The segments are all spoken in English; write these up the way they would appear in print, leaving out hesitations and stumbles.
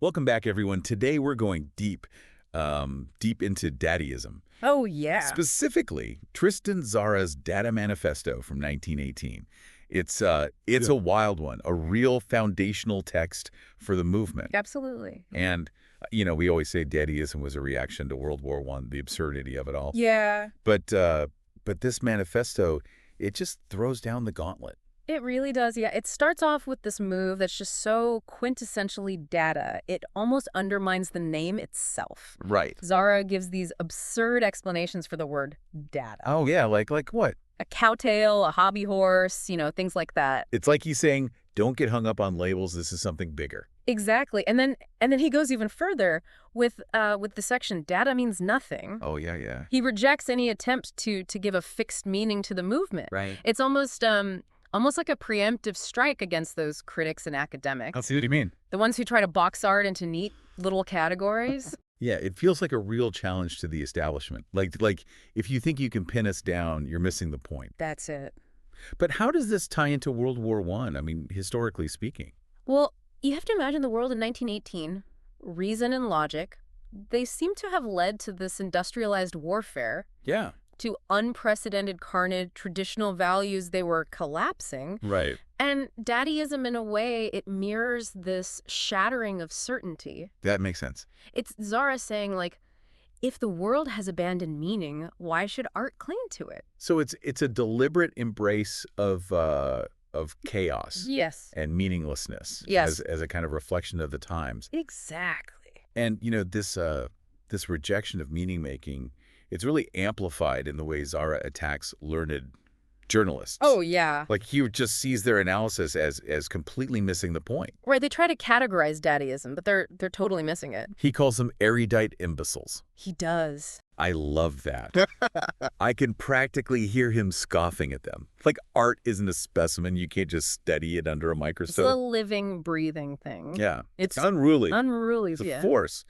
Welcome back, everyone. Today we're going deep into Dadaism. Oh, yeah. Specifically, Tristan Tzara's DADA Manifesto from 1918. It's a wild one, a real foundational text for the movement. Absolutely. And, we always say Dadaism was a reaction to World War I, the absurdity of it all. Yeah. But this manifesto, it just throws down the gauntlet. It really does, yeah. It starts off with this move that's just so quintessentially Dada. It almost undermines the name itself. Right. Tzara gives these absurd explanations for the word Dada. Oh, yeah, like what? A cowtail, a hobby horse, things like that. It's like he's saying, don't get hung up on labels. This is something bigger. Exactly. And then he goes even further with the section, Dada means nothing. Oh, yeah. He rejects any attempt to give a fixed meaning to the movement. Right. It's almost like a preemptive strike against those critics and academics. I see what you mean. The ones who try to box art into neat little categories. Yeah, it feels like a real challenge to the establishment. Like if you think you can pin us down, you're missing the point. That's it. But how does this tie into World War I? I mean, historically speaking. Well, you have to imagine the world in 1918. Reason and logic, they seem to have led to this industrialized warfare. Yeah. To unprecedented carnage, traditional values, they were collapsing. Right. And Dadaism, in a way, it mirrors this shattering of certainty. That makes sense. It's Tzara saying, if the world has abandoned meaning, why should art cling to it? So it's a deliberate embrace of chaos. Yes. And meaninglessness. Yes. As a kind of reflection of the times. Exactly. And, this rejection of meaning-making, it's really amplified in the way Tzara attacks learned journalists. Oh, yeah. Like he just sees their analysis as completely missing the point. Right, they try to categorize Dadaism, but they're totally missing it. He calls them erudite imbeciles. He does. I love that. I can practically hear him scoffing at them. Like art isn't a specimen. You can't just study it under a microscope. It's a living, breathing thing. Yeah. It's unruly. Unruly, It's a force.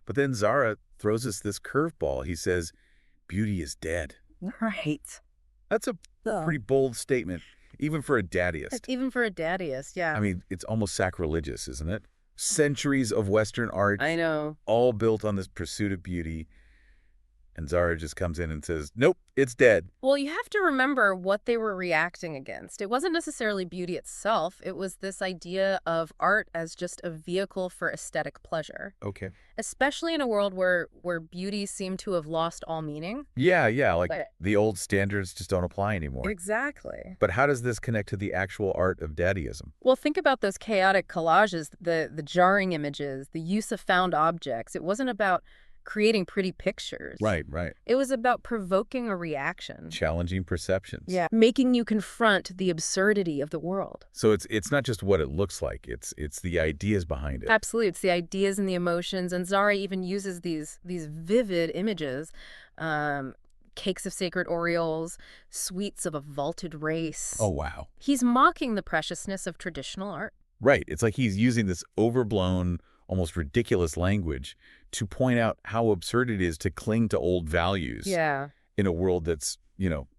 But then Tzara throws us this curveball. He says, beauty is dead. Right. That's a pretty bold statement, even for a Dadaist. Even for a Dadaist, yeah. I mean, it's almost sacrilegious, isn't it? Centuries of Western art. I know. All built on this pursuit of beauty. And Tzara just comes in and says, nope, it's dead. Well, you have to remember what they were reacting against. It wasn't necessarily beauty itself. It was this idea of art as just a vehicle for aesthetic pleasure. Okay. Especially in a world where beauty seemed to have lost all meaning. Yeah. The old standards just don't apply anymore. Exactly. But how does this connect to the actual art of Dadaism? Well, think about those chaotic collages, the jarring images, the use of found objects. It wasn't about creating pretty pictures. Right. It was about provoking a reaction. Challenging perceptions. Yeah. Making you confront the absurdity of the world. So it's not just what it looks like. It's the ideas behind it. Absolutely. It's the ideas and the emotions. And Tzara even uses these vivid images. Cakes of sacred orioles, sweets of a vaulted race. Oh, wow. He's mocking the preciousness of traditional art. Right. It's like he's using this overblown, almost ridiculous language to point out how absurd it is to cling to old values in a world that's,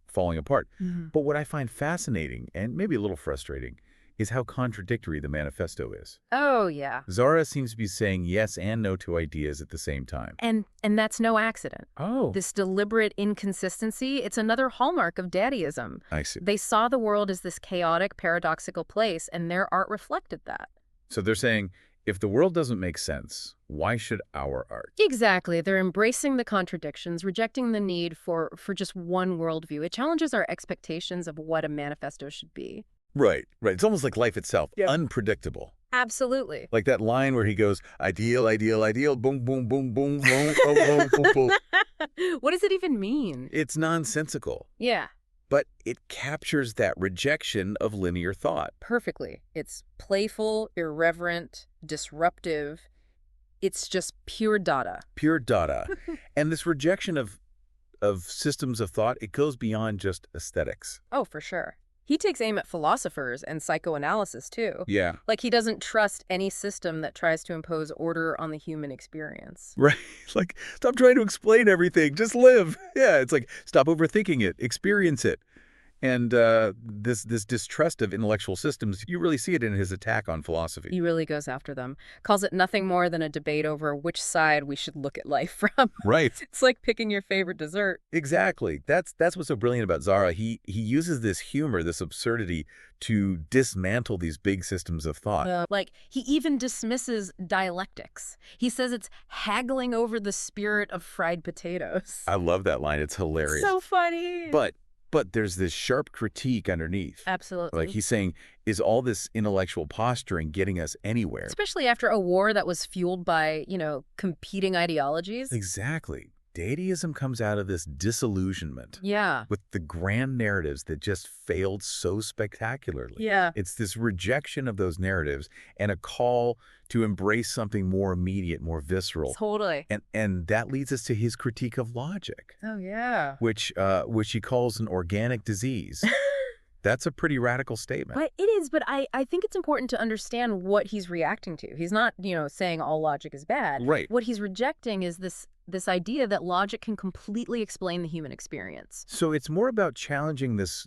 falling apart. Mm-hmm. But what I find fascinating and maybe a little frustrating is how contradictory the manifesto is. Oh, yeah. Tzara seems to be saying yes and no to ideas at the same time. And that's no accident. Oh. This deliberate inconsistency, it's another hallmark of Dadaism. I see. They saw the world as this chaotic, paradoxical place, and their art reflected that. So they're saying, if the world doesn't make sense, why should our art? Exactly. They're embracing the contradictions, rejecting the need for just one worldview. It challenges our expectations of what a manifesto should be. Right. It's almost like life itself, unpredictable. Absolutely. Like that line where he goes, ideal, ideal, ideal, boom, boom, boom, boom, boom, boom, boom, boom, boom. What does it even mean? It's nonsensical. Yeah. But it captures that rejection of linear thought. Perfectly. It's playful, irreverent, disruptive. It's just pure Dada. Pure Dada. And this rejection of systems of thought, it goes beyond just aesthetics. Oh, for sure. He takes aim at philosophers and psychoanalysis, too. Yeah. Like he doesn't trust any system that tries to impose order on the human experience. Right. Like, stop trying to explain everything. Just live. Yeah, it's like, stop overthinking it. Experience it. And this distrust of intellectual systems, you really see it in his attack on philosophy. He really goes after them. Calls it nothing more than a debate over which side we should look at life from. Right. It's like picking your favorite dessert. Exactly. That's what's so brilliant about Tzara. He uses this humor, this absurdity, to dismantle these big systems of thought. Like, he even dismisses dialectics. He says it's haggling over the spirit of fried potatoes. I love that line. It's hilarious. So funny. But there's this sharp critique underneath. Absolutely. Like he's saying, is all this intellectual posturing getting us anywhere? Especially after a war that was fueled by, competing ideologies. Exactly. Dadaism comes out of this disillusionment. Yeah. With the grand narratives that just failed so spectacularly. Yeah. It's this rejection of those narratives and a call to embrace something more immediate, more visceral. Totally. And that leads us to his critique of logic. Oh, yeah. Which he calls an organic disease. That's a pretty radical statement. But it is, but I think it's important to understand what he's reacting to. He's not, saying all logic is bad. Right. What he's rejecting is this idea that logic can completely explain the human experience. So it's more about challenging this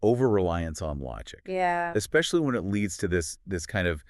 over-reliance on logic. Yeah. Especially when it leads to this kind of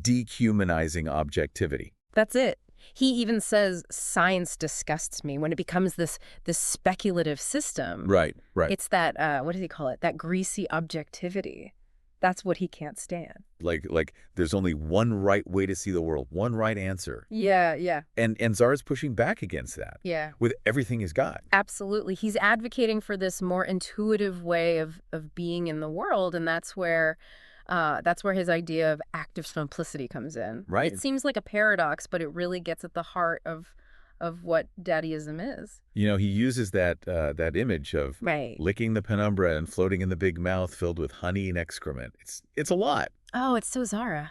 dehumanizing objectivity. That's it. He even says science disgusts me when it becomes this speculative system. Right. It's that, what does he call it? That greasy objectivity. That's what he can't stand. Like there's only one right way to see the world, one right answer. Yeah. And Tzara's pushing back against that. Yeah. With everything he's got. Absolutely. He's advocating for this more intuitive way of being in the world, and that's where his idea of active simplicity comes in. Right. It seems like a paradox, but it really gets at the heart of what Dadaism is. He uses that image of licking the penumbra and floating in the big mouth filled with honey and excrement. It's a lot. Oh, it's so Tzara.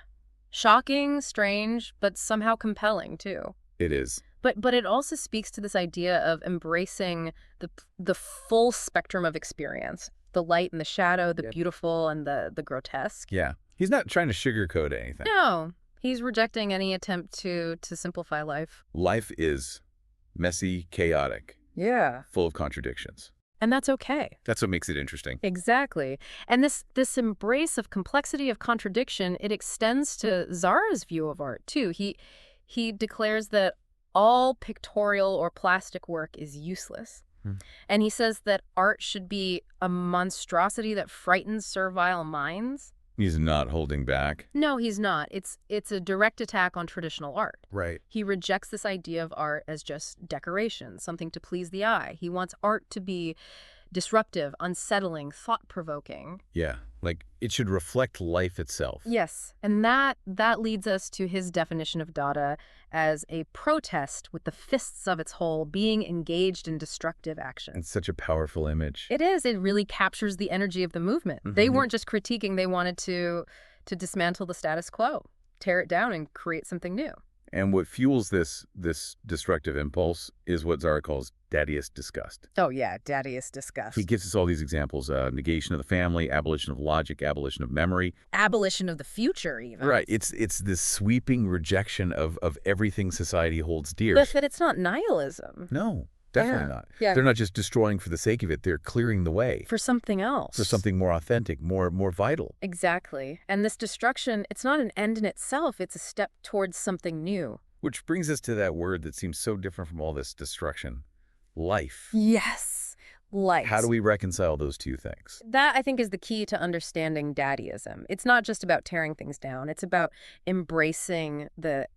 Shocking, strange, but somehow compelling too. It is. But it also speaks to this idea of embracing the full spectrum of experience. The light and the shadow, the beautiful and the grotesque. Yeah. He's not trying to sugarcoat anything. No. He's rejecting any attempt to simplify life. Life is messy, chaotic. Yeah. Full of contradictions. And that's okay. That's what makes it interesting. Exactly. And this embrace of complexity, of contradiction, it extends to Tzara's view of art, too. He declares that all pictorial or plastic work is useless. And he says that art should be a monstrosity that frightens servile minds. He's not holding back. No, he's not. It's a direct attack on traditional art. Right. He rejects this idea of art as just decoration, something to please the eye. He wants art to be disruptive, unsettling, thought-provoking. Yeah, like it should reflect life itself. Yes, and that leads us to his definition of Dada as a protest with the fists of its whole being engaged in destructive action. It's such a powerful image. It is. It really captures the energy of the movement. They weren't just critiquing. They wanted to dismantle the status quo, tear it down, and create something new. And what fuels this destructive impulse is what Tzara calls Dadaist disgust. Oh, yeah, Dadaist disgust. He gives us all these examples, negation of the family, abolition of logic, abolition of memory. Abolition of the future, even. Right. It's this sweeping rejection of everything society holds dear. But it's not nihilism. No, definitely not. Yeah. They're not just destroying for the sake of it. They're clearing the way. For something else. For something more authentic, more vital. Exactly. And this destruction, it's not an end in itself. It's a step towards something new. Which brings us to that word that seems so different from all this destruction. Life. Yes. Life. How do we reconcile those two things? That, I think, is the key to understanding Dadaism. It's not just about tearing things down. It's about embracing the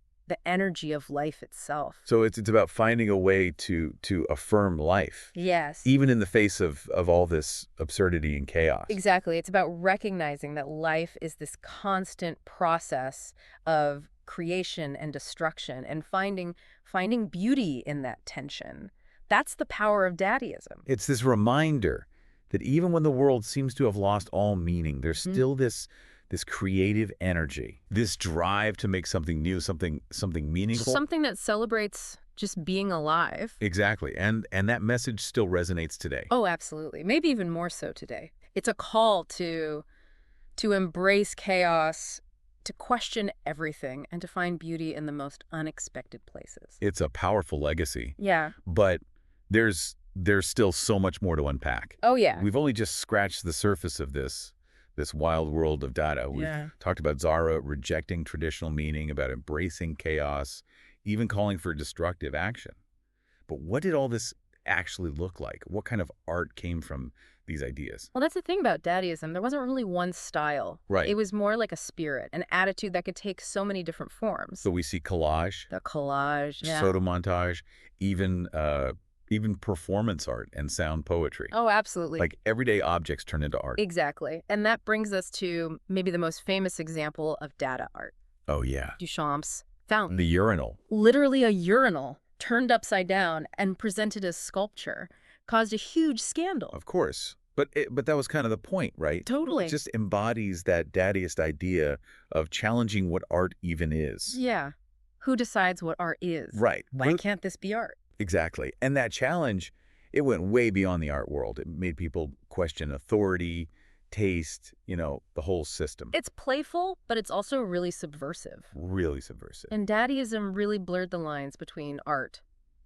energy of life itself. So it's about finding a way to affirm life. Yes. Even in the face of all this absurdity and chaos. Exactly. It's about recognizing that life is this constant process of creation and destruction and finding beauty in that tension. That's the power of Dadaism. It's this reminder that even when the world seems to have lost all meaning, there's still this creative energy, this drive to make something new, something meaningful. Something that celebrates just being alive. Exactly. And that message still resonates today. Oh, absolutely. Maybe even more so today. It's a call to embrace chaos, to question everything, and to find beauty in the most unexpected places. It's a powerful legacy. Yeah. But there's there's still so much more to unpack. Oh, yeah. We've only just scratched the surface of this wild world of Dada. We've talked about Tzara rejecting traditional meaning, about embracing chaos, even calling for destructive action. But what did all this actually look like? What kind of art came from these ideas? Well, that's the thing about Dadaism. There wasn't really one style. Right. It was more like a spirit, an attitude that could take so many different forms. So we see collage, the collage, photo montage, even performance art and sound poetry. Oh, absolutely. Like everyday objects turn into art. Exactly. And that brings us to maybe the most famous example of Dada art. Oh, yeah. Duchamp's fountain. The urinal. Literally a urinal turned upside down and presented as sculpture caused a huge scandal. Of course. But that was kind of the point, right? Totally. It just embodies that Dadaist idea of challenging what art even is. Yeah. Who decides what art is? Right. Why can't this be art? Exactly. And that challenge, it went way beyond the art world. It made people question authority, taste, the whole system. It's playful, but it's also really subversive. Really subversive. And Dadaism really blurred the lines between art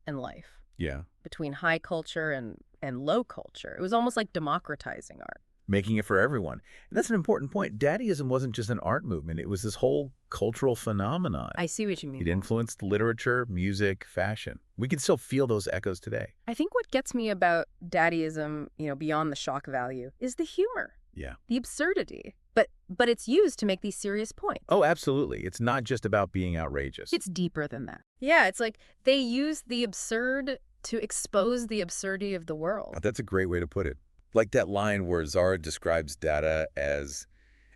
and life. Yeah. Between high culture and low culture. It was almost like democratizing art. Making it for everyone. And that's an important point. Dadaism wasn't just an art movement. It was this whole cultural phenomenon. I see what you mean. It influenced literature, music, fashion. We can still feel those echoes today. I think what gets me about Dadaism, beyond the shock value, is the humor. Yeah. The absurdity. But it's used to make these serious points. Oh, absolutely. It's not just about being outrageous. It's deeper than that. Yeah, it's like they use the absurd to expose the absurdity of the world. That's a great way to put it. Like that line where Tzara describes Dada as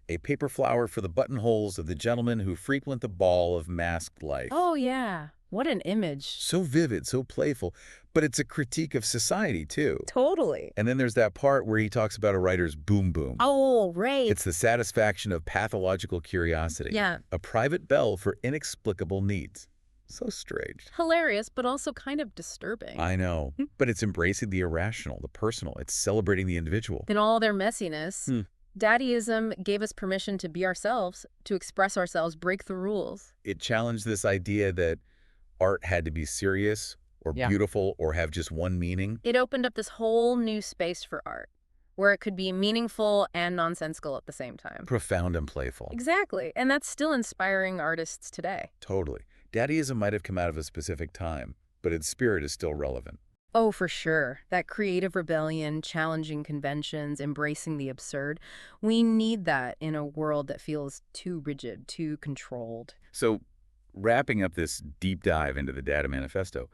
a paper flower for the buttonholes of the gentlemen who frequent the ball of masked life. Oh, yeah. What an image. So vivid, so playful. But it's a critique of society, too. Totally. And then there's that part where he talks about a writer's boom boom. Oh, right. It's the satisfaction of pathological curiosity. Yeah. A private bell for inexplicable needs. So strange. Hilarious, but also kind of disturbing. I know. But it's embracing the irrational, the personal. It's celebrating the individual. In all their messiness, Dadaism gave us permission to be ourselves, to express ourselves, break the rules. It challenged this idea that art had to be serious or beautiful or have just one meaning. It opened up this whole new space for art, where it could be meaningful and nonsensical at the same time. Profound and playful. Exactly. And that's still inspiring artists today. Totally. Dadaism might have come out of a specific time, but its spirit is still relevant. Oh, for sure. That creative rebellion, challenging conventions, embracing the absurd. We need that in a world that feels too rigid, too controlled. So, wrapping up this deep dive into the DADA Manifesto,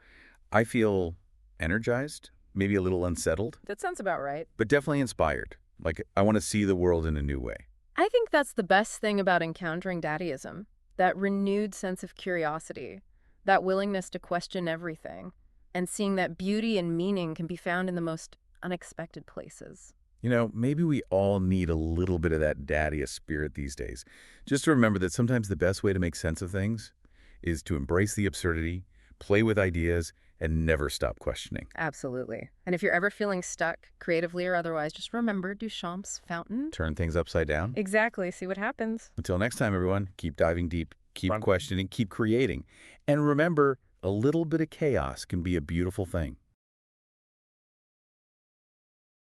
I feel energized, maybe a little unsettled. That sounds about right. But definitely inspired. Like, I want to see the world in a new way. I think that's the best thing about encountering Dadaism. That renewed sense of curiosity, that willingness to question everything, and seeing that beauty and meaning can be found in the most unexpected places. Maybe we all need a little bit of that Dadaist spirit these days. Just to remember that sometimes the best way to make sense of things is to embrace the absurdity, play with ideas, and never stop questioning. Absolutely. And if you're ever feeling stuck, creatively or otherwise, just remember Duchamp's fountain. Turn things upside down. Exactly. See what happens. Until next time, everyone, keep diving deep, keep questioning, keep creating. And remember, a little bit of chaos can be a beautiful thing.